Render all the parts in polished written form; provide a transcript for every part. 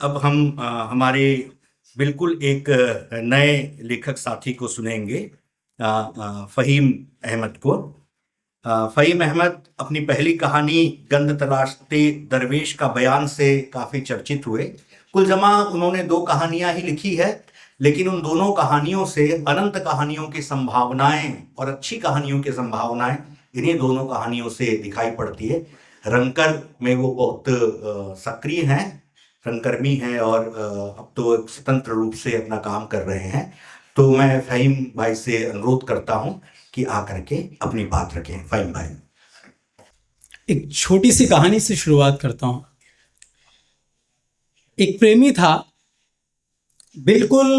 अब हम हमारे बिल्कुल एक नए लेखक साथी को सुनेंगे, फ़हीम अहमद को। फ़हीम अहमद अपनी पहली कहानी गंध तराशते दरवेश का बयान से काफ़ी चर्चित हुए। कुल जमा उन्होंने 2 कहानियां ही लिखी है, लेकिन उन दोनों कहानियों से अनंत कहानियों की संभावनाएं और अच्छी कहानियों की संभावनाएं इन्हीं दोनों कहानियों से दिखाई पड़ती है। रंगकर में वो बहुत सक्रिय हैं, रंगकर्मी हैं और अब तो एक स्वतंत्र रूप से अपना काम कर रहे हैं। तो मैं फ़हीम भाई से अनुरोध करता हूं कि आकर के अपनी बात रखें। फ़हीम भाई। एक छोटी सी कहानी से शुरुआत करता हूं। एक प्रेमी था, बिल्कुल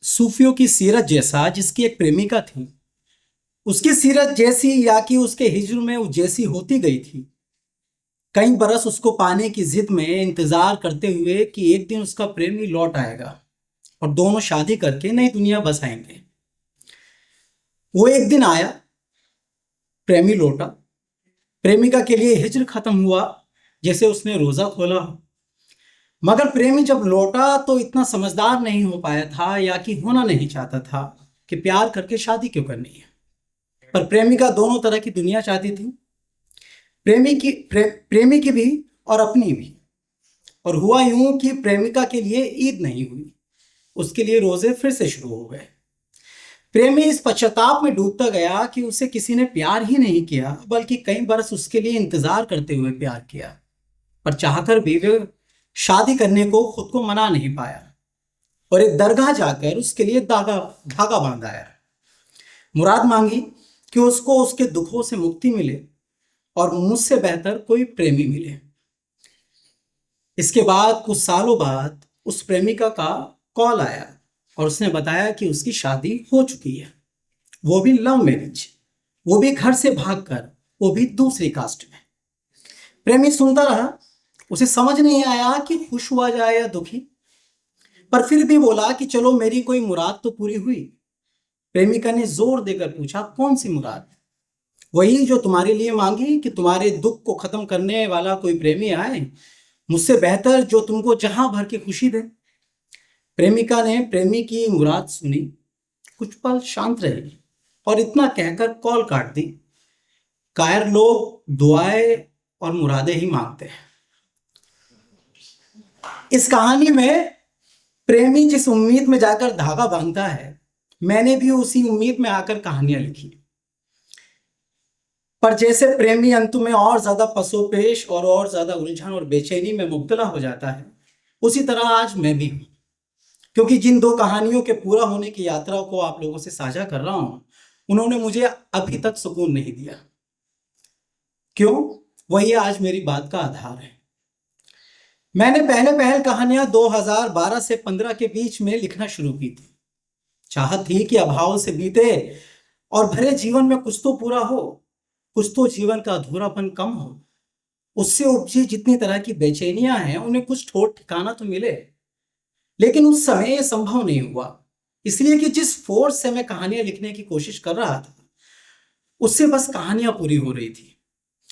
सूफियों की सीरत जैसा, जिसकी एक प्रेमिका थी। उसकी सीरत जैसी या कि उसके हिज्र में वो जैसी होती गई थी। कई बरस उसको पाने की जिद में इंतजार करते हुए कि एक दिन उसका प्रेमी लौट आएगा और दोनों शादी करके नई दुनिया बसाएंगे। वो एक दिन आया, प्रेमी लौटा। प्रेमिका के लिए हिज्र खत्म हुआ जैसे उसने रोजा खोला हो। मगर प्रेमी जब लौटा तो इतना समझदार नहीं हो पाया था, या कि होना नहीं चाहता था कि प्यार करके शादी क्यों करनी है। पर प्रेमिका दोनों तरह की दुनिया चाहती थी, प्रेमी की भी और अपनी भी। और हुआ यूं कि प्रेमिका के लिए ईद नहीं हुई, उसके लिए रोजे फिर से शुरू हो गए। प्रेमी इस पश्चाताप में डूबता गया कि उसे किसी ने प्यार ही नहीं किया, बल्कि कई बरस उसके लिए इंतजार करते हुए प्यार किया। पर चाहकर भी वे शादी करने को खुद को मना नहीं पाया और एक दरगाह जाकर उसके लिए धागा धागा बांधाया। मुराद मांगी कि उसको उसके दुखों से मुक्ति मिले और मुझसे बेहतर कोई प्रेमी मिले। इसके बाद कुछ सालों बाद उस प्रेमिका का कॉल आया और उसने बताया कि उसकी शादी हो चुकी है, वो भी लव मैरिज, वो भी घर से भागकर, वो भी दूसरी कास्ट में। प्रेमी सुनता रहा, उसे समझ नहीं आया कि खुश हुआ जाए या दुखी। पर फिर भी बोला कि चलो, मेरी कोई मुराद तो पूरी हुई। प्रेमिका ने जोर देकर पूछा, कौन सी मुराद? वही जो तुम्हारे लिए मांगी कि तुम्हारे दुख को खत्म करने वाला कोई प्रेमी आए, मुझसे बेहतर, जो तुमको जहां भर के खुशी दे। प्रेमिका ने प्रेमी की मुराद सुनी, कुछ पल शांत रही और इतना कहकर कॉल काट दी, कायर लोग दुआएं और मुरादें ही मांगते हैं। इस कहानी में प्रेमी जिस उम्मीद में जाकर धागा बांधता है, मैंने भी उसी उम्मीद में आकर कहानियां लिखी। पर जैसे प्रेमी अंत में और ज्यादा पसोपेश और ज्यादा उलझन और बेचैनी में मुब्तला हो जाता है, उसी तरह आज मैं भी हूं। क्योंकि जिन 2 कहानियों के पूरा होने की यात्रा को आप लोगों से साझा कर रहा हूं, उन्होंने मुझे अभी तक सुकून नहीं दिया। क्यों? वही आज मेरी बात का आधार है। मैंने पहले पहल कहानियां 2012 से 15 के बीच में लिखना शुरू की थी। चाहत थी कि अभाव से बीते और भरे जीवन में कुछ तो पूरा हो, कुछ तो जीवन का अधूरापन कम हो। उससे उपजी जितनी तरह की बेचैनियां हैं, उन्हें कुछ ठोस ठिकाना तो मिले। लेकिन उस समय यह संभव नहीं हुआ, इसलिए कि जिस फोर्स से मैं कहानियां लिखने की कोशिश कर रहा था, उससे बस कहानियां पूरी हो रही थी,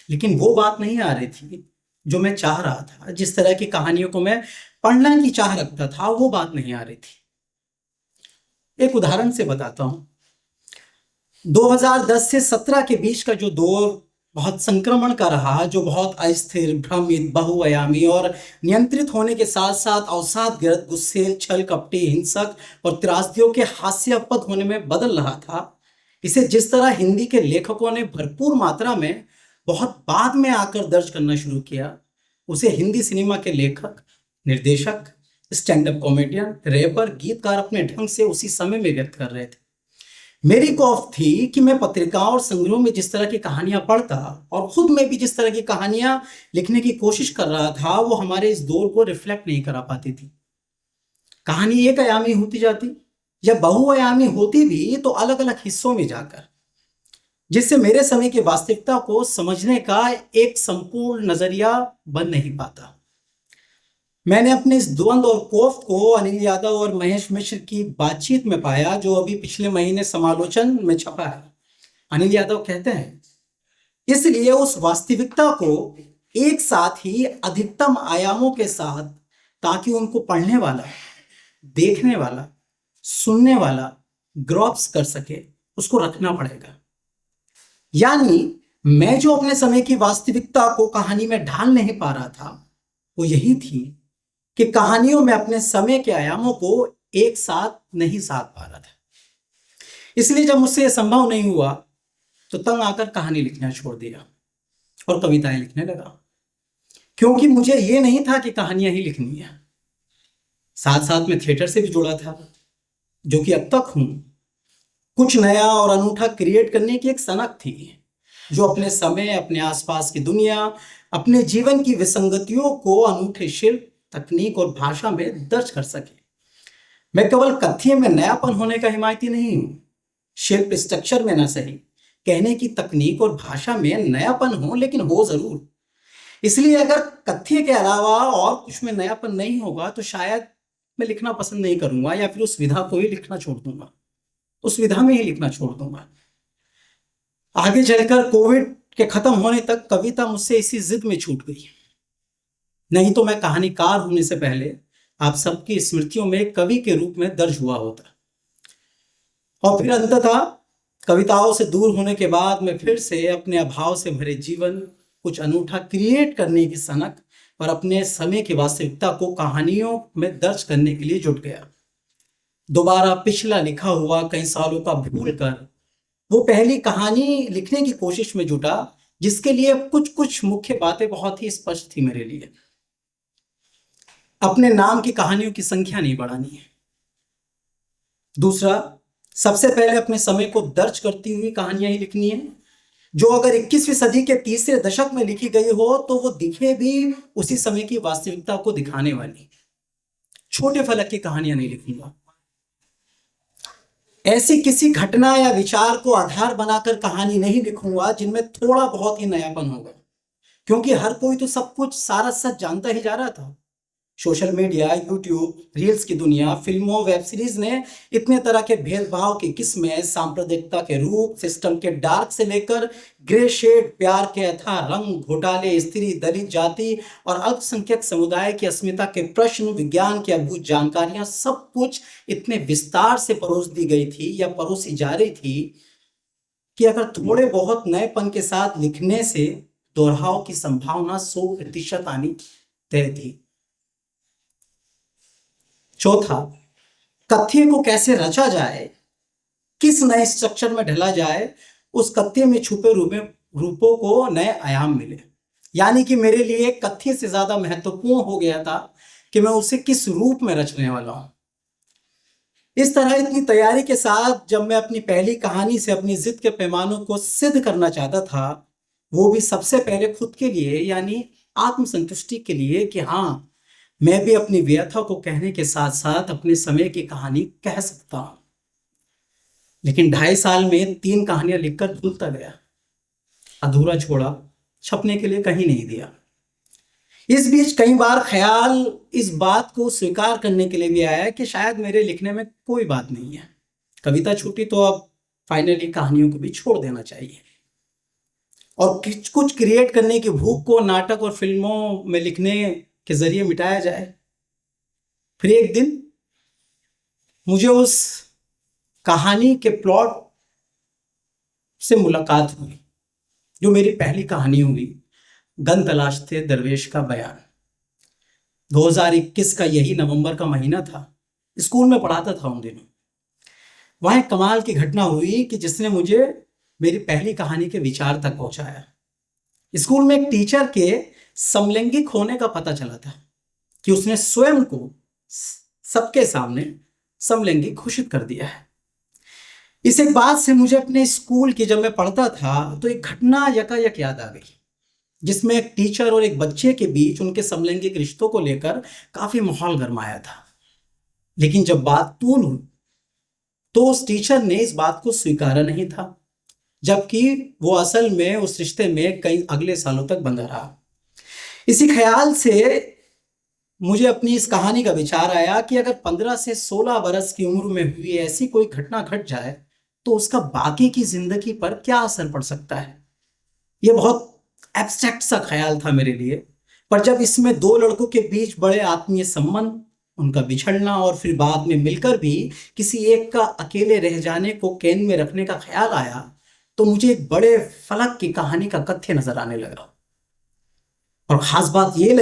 लेकिन वो बात नहीं आ रही थी जो मैं चाह रहा था। जिस तरह की कहानियों को मैं पढ़ने की चाह रखता था, वो बात नहीं आ रही थी। एक उदाहरण से बताता हूं। 2010 से 17 के बीच का जो दौर बहुत संक्रमण का रहा, जो बहुत अस्थिर, भ्रमित, बहुआयामी और नियंत्रित होने के साथ साथ अवसादग्रस्त, गुस्सेल, छल कपटी, हिंसक और त्रासदियों के हास्यास्पद होने में बदल रहा था, इसे जिस तरह हिंदी के लेखकों ने भरपूर मात्रा में बहुत बाद में आकर दर्ज करना शुरू किया, उसे हिंदी सिनेमा के लेखक, निर्देशक, स्टैंड अप कॉमेडियन, रैपर, गीतकार अपने ढंग से उसी समय में व्यक्त कर रहे थे। मेरी खौफ थी कि मैं पत्रिकाओं और संग्रहों में जिस तरह की कहानियां पढ़ता और खुद में भी जिस तरह की कहानियां लिखने की कोशिश कर रहा था, वो हमारे इस दौर को रिफ्लेक्ट नहीं करा पाती थी। कहानी एक आयामी होती जाती या बहुआयामी होती भी, तो अलग अलग हिस्सों में जाकर, जिससे मेरे समय की वास्तविकता को समझने का एक संपूर्ण नजरिया बन नहीं पाता। मैंने अपने इस द्वंद्व और कोफ्त को अनिल यादव और महेश मिश्र की बातचीत में पाया, जो अभी पिछले महीने समालोचन में छपा है। अनिल यादव कहते हैं, इसलिए उस वास्तविकता को एक साथ ही अधिकतम आयामों के साथ ताकि उनको पढ़ने वाला, देखने वाला, सुनने वाला ग्रॉप्स कर सके, उसको रखना पड़ेगा। यानी मैं जो अपने समय की वास्तविकता को कहानी में ढाल नहीं पा रहा था, वो यही थी कि कहानियों में अपने समय के आयामों को एक साथ नहीं साध पा रहा था। इसलिए जब मुझसे यह संभव नहीं हुआ तो तंग आकर कहानी लिखना छोड़ दिया और कविताएं लिखने लगा, क्योंकि मुझे ये नहीं था कि कहानियां ही लिखनी है। साथ साथ में थिएटर से भी जुड़ा था, जो कि अब तक हूं। कुछ नया और अनूठा क्रिएट करने की एक सनक थी, जो अपने समय, अपने आसपास की दुनिया, अपने जीवन की विसंगतियों को अनूठे शिल्प, तकनीक और भाषा में दर्ज कर सके। मैं केवल कथ्य में नयापन होने का हिमायती नहीं हूं, शिल्प स्ट्रक्चर में ना सही, कहने की तकनीक और भाषा में नयापन हो, लेकिन हो जरूर। इसलिए अगर कथ्य के अलावा और कुछ में नयापन नहीं होगा तो शायद मैं लिखना पसंद नहीं करूंगा, या फिर उस विधा को ही लिखना छोड़ दूंगा, उस विधा में ही लिखना छोड़ दूंगा। आगे चलकर कोविड के खत्म होने तक कविता मुझसे इसी जिद में छूट गई। नहीं तो मैं कहानीकार होने से पहले आप सबकी स्मृतियों में कवि के रूप में दर्ज हुआ होता। और फिर अंततः कविताओं से दूर होने के बाद मैं फिर से अपने अभाव से भरे जीवन, कुछ अनूठा क्रिएट करने की सनक और अपने समय की वास्तविकता को कहानियों में दर्ज करने के लिए जुट गया। दोबारा पिछला लिखा हुआ कई सालों का भूल कर वो पहली कहानी लिखने की कोशिश में जुटा, जिसके लिए कुछ कुछ मुख्य बातें बहुत ही स्पष्ट थी मेरे लिए। अपने नाम की कहानियों की संख्या नहीं बढ़ानी है। दूसरा, सबसे पहले अपने समय को दर्ज करती हुई कहानियां ही लिखनी है, जो अगर 21वीं सदी के तीसरे दशक में लिखी गई हो तो वो दिखे भी उसी समय की वास्तविकता को दिखाने वाली। छोटे फलक की कहानियां नहीं लिखूंगा। ऐसी किसी घटना या विचार को आधार बनाकर कहानी नहीं लिखूंगा जिनमें थोड़ा बहुत ही नयापन होगा, क्योंकि हर कोई तो सब कुछ सारा सच जानता ही जा रहा था। सोशल मीडिया, यूट्यूब, रील्स की दुनिया, फिल्मों, वेब सीरीज ने इतने तरह के भेदभाव की किस्में, सांप्रदायिकता के रूप, सिस्टम के डार्क से लेकर ग्रे शेड, प्यार के अथाह रंग, घोटाले, स्त्री, दलित, जाति और अल्पसंख्यक समुदाय की अस्मिता के प्रश्न, विज्ञान की अद्भुत जानकारियां, सब कुछ इतने विस्तार से परोस दी गई थी या परोसी जा रही थी कि अगर थोड़े बहुत नएपन के साथ लिखने से दोहराव की संभावना 100% आनी तय थी। चौथा, कथ्य को कैसे रचा जाए, किस नए स्ट्रक्चर में ढला जाए, उस कथ्य में छुपे रूपों को नए आयाम मिले। यानी कि मेरे लिए कथ्य से ज्यादा महत्वपूर्ण हो गया था कि मैं उसे किस रूप में रचने वाला हूं। इस तरह इतनी तैयारी के साथ जब मैं अपनी पहली कहानी से अपनी जिद के पैमानों को सिद्ध करना चाहता था, वो भी सबसे पहले खुद के लिए, यानी आत्मसंतुष्टि के लिए कि हाँ, मैं भी अपनी व्यथा को कहने के साथ साथ अपने समय की कहानी कह सकता हूं। लेकिन 2.5 साल में 3 कहानियां लिखकर भूलता गया, अधूरा छोड़ा, छपने के लिए कहीं नहीं दिया। इस बीच कई बार ख्याल इस बात को स्वीकार करने के लिए भी आया कि शायद मेरे लिखने में कोई बात नहीं है, कविता छूटी तो अब फाइनली कहानियों को भी छोड़ देना चाहिए और कुछ क्रिएट करने की भूख को नाटक और फिल्मों में लिखने के जरिए मिटाया जाए। फिर एक दिन मुझे उस कहानी के प्लॉट से मुलाकात हुई, जो मेरी पहली कहानी हुई, गन तलाशते दरवेश का बयान। 2021 का यही नवंबर का महीना था। स्कूल में पढ़ाता था उन दिनों। वहां एक कमाल की घटना हुई कि जिसने मुझे मेरी पहली कहानी के विचार तक पहुंचाया। स्कूल में एक टीचर के समलैंगिक होने का पता चला था कि उसने स्वयं को सबके सामने समलैंगिक घोषित कर दिया है। इस एक बात से मुझे अपने स्कूल की, जब मैं पढ़ता था तो एक घटना यकायक याद आ गई, जिसमें एक टीचर और एक बच्चे के बीच उनके समलैंगिक रिश्तों को लेकर काफी माहौल गरमाया था। लेकिन जब बात तूल हुई तो उस टीचर ने इस बात को स्वीकारा नहीं था, जबकि वो असल में उस रिश्ते में कई अगले सालों तक बंधा रहा। इसी ख्याल से मुझे अपनी इस कहानी का विचार आया कि अगर 15 से 16 बरस की उम्र में हुई ऐसी कोई घटना घट जाए तो उसका बाकी की जिंदगी पर क्या असर पड़ सकता है। यह बहुत एब्स्ट्रैक्ट सा ख्याल था मेरे लिए, पर जब इसमें दो लड़कों के बीच बड़े आत्मीय संबंध, उनका बिछड़ना और फिर बाद में मिलकर भी किसी एक का अकेले रह जाने को केंद्र में रखने का ख्याल आया, तो मुझे एक बड़े फलक की कहानी का कथ्य नजर आने लगा। और खास बात ये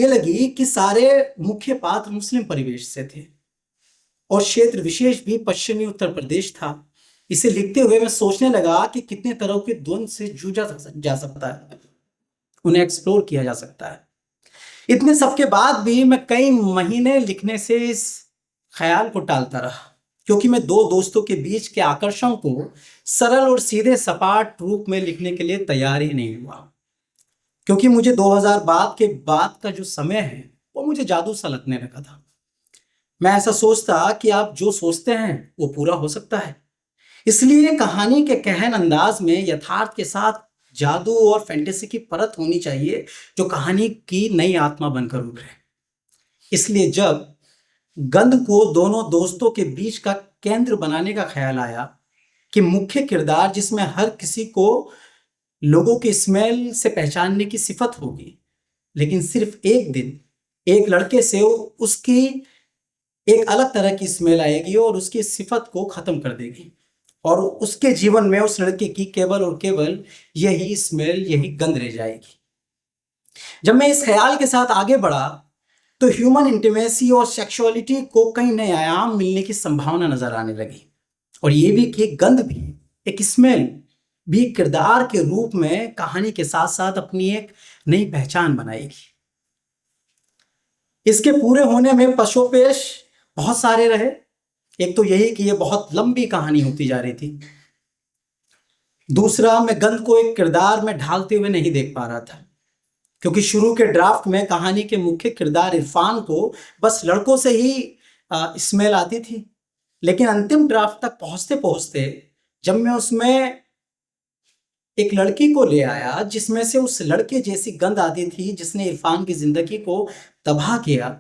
लगी कि सारे मुख्य पात्र मुस्लिम परिवेश से थे और क्षेत्र विशेष भी पश्चिमी उत्तर प्रदेश था। इसे लिखते हुए मैं सोचने लगा कि कितने तरह के द्वंद्व से जूझा जा सकता है, उन्हें एक्सप्लोर किया जा सकता है। इतने सब के बाद भी मैं कई महीने लिखने से इस ख्याल को टालता रहा, क्योंकि मैं दो दोस्तों के बीच के आकर्षण को सरल और सीधे सपाट रूप में लिखने के लिए तैयार ही नहीं हुआ। क्योंकि मुझे 2000 बाद का जो समय है वो मुझे जादू सा लगने लगा था। मैं ऐसा सोचता कि आप जो सोचते हैं वो पूरा हो सकता है। इसलिए कहानी के कहन अंदाज में यथार्थ के साथ जादू और फैंटेसी की परत होनी चाहिए, जो कहानी की नई आत्मा बनकर उभरे। इसलिए जब गंध को दोनों दोस्तों के बीच का केंद्र बनाने का ख्याल आया कि मुख्य किरदार जिसमें हर किसी को लोगों की स्मेल से पहचानने की सिफत होगी, लेकिन सिर्फ एक दिन एक लड़के से उसकी एक अलग तरह की स्मेल आएगी और उसकी सिफत को खत्म कर देगी, और उसके जीवन में उस लड़के की केवल और केवल यही स्मेल, यही गंध रह जाएगी। जब मैं इस ख्याल के साथ आगे बढ़ा तो ह्यूमन इंटीमेसी और सेक्सुअलिटी को कई नए आयाम मिलने की संभावना नजर आने लगी, और ये भी कि गंध भी, एक स्मेल भी किरदार के रूप में कहानी के साथ साथ अपनी एक नई पहचान बनाएगी। इसके पूरे होने में पशोपेश बहुत सारे रहे। एक तो यही कि ये बहुत लंबी कहानी होती जा रही थी। दूसरा, मैं गंध को एक किरदार में ढालते हुए नहीं देख पा रहा था, क्योंकि शुरू के ड्राफ्ट में कहानी के मुख्य किरदार इरफान को बस लड़कों से ही स्मेल आती थी। लेकिन अंतिम ड्राफ्ट तक पहुंचते पहुंचते जब मैं उसमें एक लड़की को ले आया जिसमें से उस लड़के जैसी गंध आती थी, जिसने इरफान की जिंदगी को तबाह किया,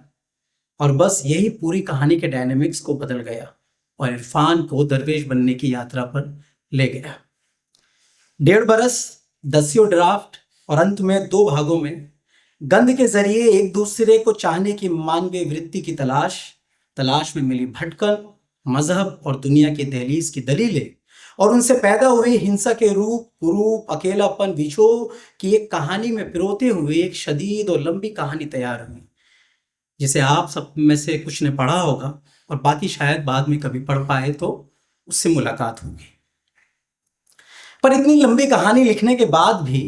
और बस यही पूरी कहानी के डायनेमिक्स को बदल गया और इरफान को दरवेश बनने की यात्रा पर ले गया। 1.5 बरस, 10 ड्राफ्ट और अंत में 2 भागों में गंध के जरिए एक दूसरे को चाहने की मानवीय वृत्ति की तलाश में मिली भटकन, मजहब और दुनिया की दहलीज की दलीलें, और उनसे पैदा हुई हिंसा के रूप, अकेलापन, विछोह की एक कहानी में पिरोते हुए एक शदीद और लंबी कहानी तैयार हुई, जिसे आप सब में से कुछ ने पढ़ा होगा और बाकी शायद बाद में कभी पढ़ पाए तो उससे मुलाकात होगी। पर इतनी लंबी कहानी लिखने के बाद भी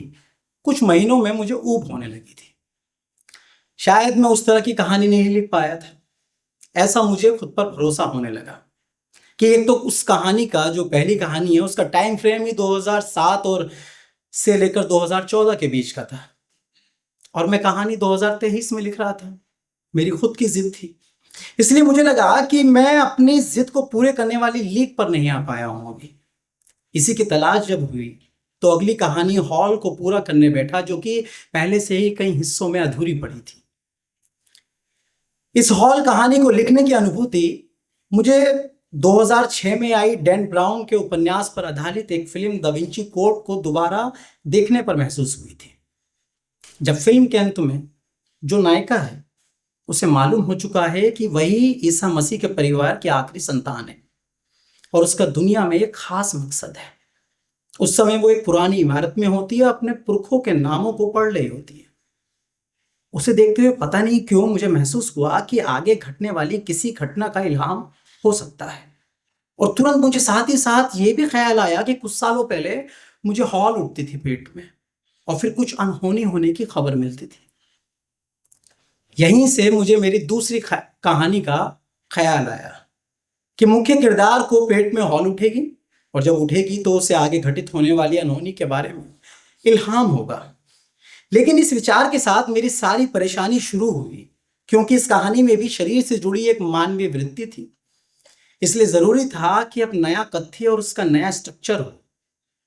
कुछ महीनों में मुझे ऊब होने लगी थी। शायद मैं उस तरह की कहानी नहीं लिख पाया था, ऐसा मुझे खुद पर भरोसा होने लगा कि एक तो उस कहानी का जो पहली कहानी है उसका टाइम फ्रेम ही 2007 और से लेकर 2014 के बीच का था, और मैं कहानी 2023 में लिख रहा था। मेरी खुद की जिद थी, इसलिए मुझे लगा कि मैं अपनी जिद को पूरे करने वाली लीक पर नहीं आ पाया हूं अभी। इसी की तलाश जब हुई तो अगली कहानी हॉल को पूरा करने बैठा, जो कि पहले से ही कई हिस्सों में अधूरी पड़ी थी। इस हॉल कहानी को लिखने की अनुभूति मुझे 2006 में आई डैन ब्राउन के उपन्यास पर आधारित एक फिल्म द विंची कोड को दोबारा देखने पर महसूस हुई थी। जब फिल्म के अंत में जो नायिका है उसे मालूम हो चुका है कि वही ईसा मसीह के परिवार की आखिरी संतान है और उसका दुनिया में एक खास मकसद है। उस समय वो एक पुरानी इमारत में होती है, अपने पुरखों के नामों को पढ़ रही होती है। उसे देखते हुए पता नहीं क्यों मुझे महसूस हुआ कि आगे घटने वाली किसी घटना का इल्हाम हो सकता है, और तुरंत मुझे साथ ही साथ ये भी ख्याल आया कि कुछ सालों पहले मुझे हॉल उठती थी पेट में और फिर कुछ अनहोनी होने की खबर मिलती थी। यहीं से मुझे मेरी दूसरी कहानी का ख्याल आया कि मुख्य किरदार को पेट में हॉल उठेगी, और जब उठेगी तो उसे आगे घटित होने वाली अनहोनी के बारे में इल्हाम होगा। लेकिन इस विचार के साथ मेरी सारी परेशानी शुरू हुई, क्योंकि इस कहानी में भी शरीर से जुड़ी एक मानवीय वृत्ति थी। इसलिए जरूरी था कि अब नया कथ्य और उसका नया स्ट्रक्चर हो,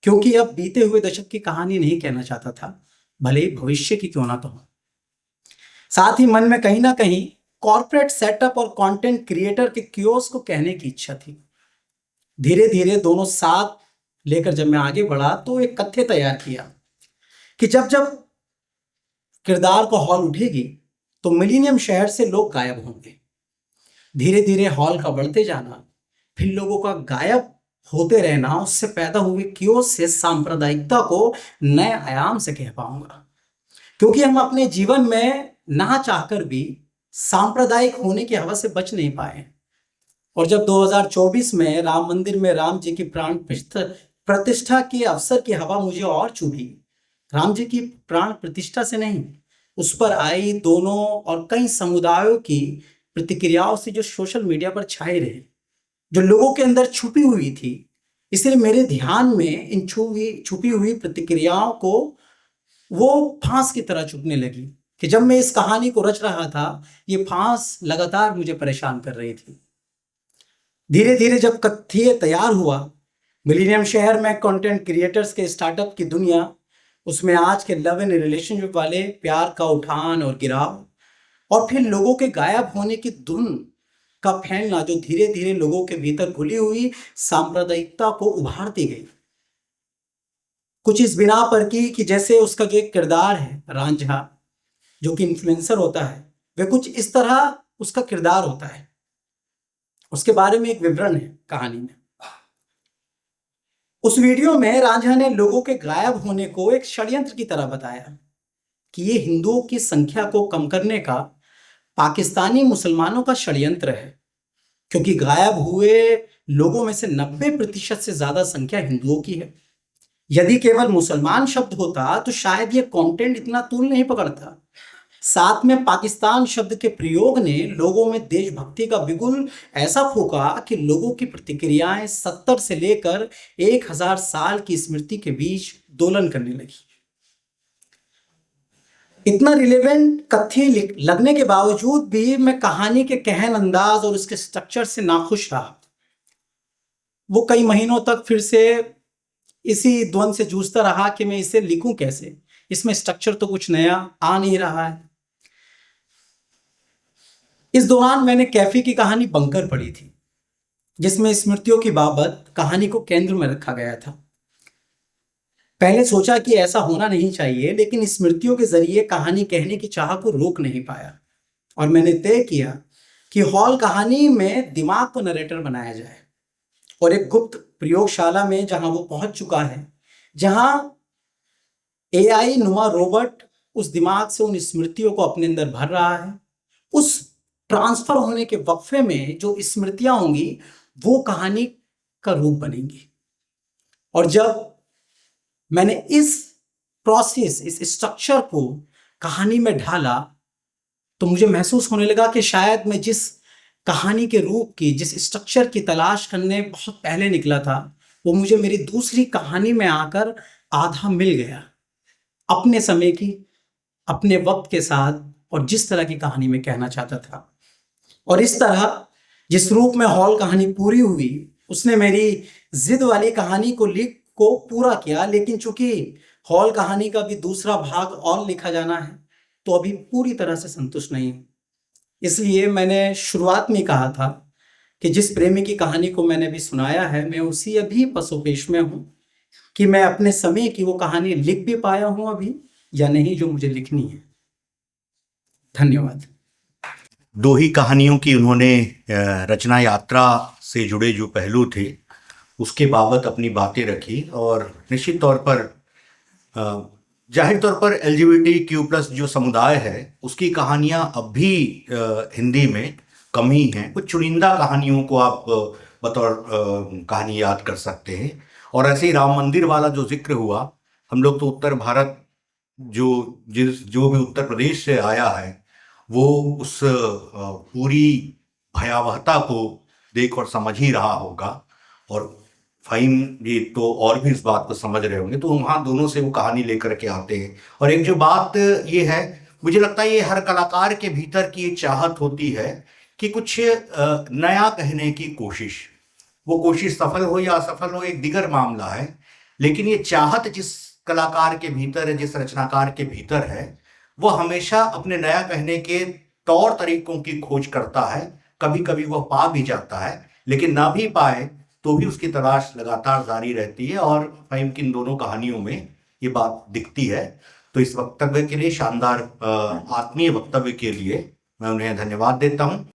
क्योंकि अब बीते हुए दशक की कहानी नहीं कहना चाहता था, भले ही भविष्य की क्यों ना तो हो। साथ ही मन में कहीं ना कहीं कॉर्पोरेट सेटअप और कंटेंट क्रिएटर के क्योस को कहने की इच्छा थी। धीरे धीरे दोनों साथ लेकर जब मैं आगे बढ़ा तो एक कथ्य तैयार किया कि जब जब किरदार को हॉल उठेगी तो मिलीनियम शहर से लोग गायब होंगे। धीरे धीरे हॉल का बढ़ते जाना, फिर लोगों का गायब होते रहना, उससे पैदा हुए कियोस से सांप्रदायिकता को नए आयाम से कह पाऊंगा। क्योंकि हम अपने जीवन में ना चाहकर भी सांप्रदायिक होने की हवा से बच नहीं पाए। और जब 2024 में राम मंदिर में राम जी की प्राण प्रतिष्ठा के अवसर की हवा मुझे और चुभी, राम जी की प्राण प्रतिष्ठा से नहीं, उस पर आई दोनों और कई समुदायों की प्रतिक्रियाओं से जो सोशल मीडिया पर छाए रहे, जो लोगों के अंदर छुपी हुई थी, इसलिए मेरे ध्यान में इन छुपी हुई प्रतिक्रियाओं को वो फांस की तरह चुभने लगी कि जब मैं इस कहानी को रच रहा था, ये फांस लगातार मुझे परेशान कर रही थी। धीरे धीरे जब कथ्य तैयार हुआ, मिलीनियम शहर में कंटेंट क्रिएटर्स के स्टार्टअप की दुनिया, उसमें आज के लव एंड रिलेशनशिप वाले प्यार का उठान और गिराव, और फिर लोगों के गायब होने की धुन का फैलना जो धीरे धीरे लोगों के भीतर घुली हुई सांप्रदायिकता को उभारती गई। कुछ इस बिना पर कि जैसे उसका जो एक किरदार है रांझा, जो कि इन्फ्लुएंसर होता है, वह कुछ इस तरह उसका किरदार होता है। उसके बारे में एक विवरण है कहानी में। उस वीडियो में रांझा ने लोगों के गायब होने को एक षड्यंत्र की तरह बताया कि ये हिंदुओं की संख्या को कम करने का पाकिस्तानी मुसलमानों का षड्यंत्र है, क्योंकि गायब हुए लोगों में से 90% से ज्यादा संख्या हिंदुओं की है। यदि केवल मुसलमान शब्द होता तो शायद ये कंटेंट इतना तूल नहीं पकड़ता। साथ में पाकिस्तान शब्द के प्रयोग ने लोगों में देशभक्ति का बिगुल ऐसा फूका कि लोगों की प्रतिक्रियाएं 70 से लेकर 1000 साल की स्मृति के बीच दोलन करने लगी। इतना रिलेवेंट कथ्य लगने के बावजूद भी मैं कहानी के कहन अंदाज और उसके स्ट्रक्चर से नाखुश रहा। वो कई महीनों तक फिर से इसी द्वंद से जूझता रहा कि मैं इसे लिखूं कैसे, इसमें स्ट्रक्चर तो कुछ नया आ नहीं रहा है। इस दौरान मैंने कैफी की कहानी बंकर पढ़ी थी, जिसमें स्मृतियों की बाबत कहानी को केंद्र में रखा गया था। पहले सोचा कि ऐसा होना नहीं चाहिए, लेकिन स्मृतियों के जरिए कहानी कहने की चाह को रोक नहीं पाया और मैंने तय किया कि हॉल कहानी में दिमाग को नरेटर बनाया जाए और एक गुप्त प्रयोगशाला में जहां वो पहुंच चुका है, जहां एआई नुमा रोबोट उस दिमाग से उन स्मृतियों को अपने अंदर भर रहा है। उस ट्रांसफर होने के वक्फे में जो स्मृतियां होंगी वो कहानी का रूप बनेंगी। और जब मैंने इस प्रोसेस, इस स्ट्रक्चर को कहानी में ढाला, तो मुझे महसूस होने लगा कि शायद मैं जिस कहानी के रूप की, जिस स्ट्रक्चर की तलाश करने बहुत पहले निकला था, वो मुझे मेरी दूसरी कहानी में आकर आधा मिल गया, अपने समय की, अपने वक्त के साथ और जिस तरह की कहानी में कहना चाहता था। और इस तरह जिस रूप में हॉल कहानी पूरी हुई, उसने मेरी जिद वाली कहानी को पूरा किया। लेकिन चूंकि हॉल कहानी का भी दूसरा भाग और लिखा जाना है, तो अभी पूरी तरह से संतुष्ट नहीं हूं। इसलिए मैंने शुरुआत में कहा था कि जिस प्रेमी की कहानी को मैंने भी सुनाया है, मैं उसी अभी पसोपेश में हूं कि मैं अपने समय की वो कहानी लिख भी पाया हूं अभी या नहीं, जो मुझे लिखनी है। धन्यवाद। दो ही कहानियों की उन्होंने रचना यात्रा से जुड़े जो पहलू थे उसके बाबत अपनी बातें रखी, और निश्चित तौर पर जाहिर तौर पर LGBTQ+ जो समुदाय है उसकी कहानियां अब भी हिंदी में कम ही हैं। कुछ चुनिंदा कहानियों को आप बतौर कहानी याद कर सकते हैं। और ऐसे ही राम मंदिर वाला जो जिक्र हुआ, हम लोग तो उत्तर भारत जो भी उत्तर प्रदेश से आया है वो उस पूरी भयावहता को देख और समझ ही रहा होगा, और फ़हीम जी तो और भी इस बात को समझ रहे होंगे। तो वहाँ दोनों से वो कहानी लेकर के आते हैं। और एक जो बात ये है, मुझे लगता है ये हर कलाकार के भीतर की एक चाहत होती है कि कुछ नया कहने की कोशिश, वो कोशिश सफल हो या असफल हो एक दिगर मामला है, लेकिन ये चाहत जिस कलाकार के भीतर है, जिस रचनाकार के भीतर है, वो हमेशा अपने नया कहने के तौर तरीकों की खोज करता है। कभी कभी वह पा भी जाता है, लेकिन ना भी पाए तो भी उसकी तलाश लगातार जारी रहती है। और फ़हीम की इन दोनों कहानियों में ये बात दिखती है। तो इस वक्तव्य के लिए, शानदार आत्मीय वक्तव्य के लिए मैं उन्हें धन्यवाद देता हूं।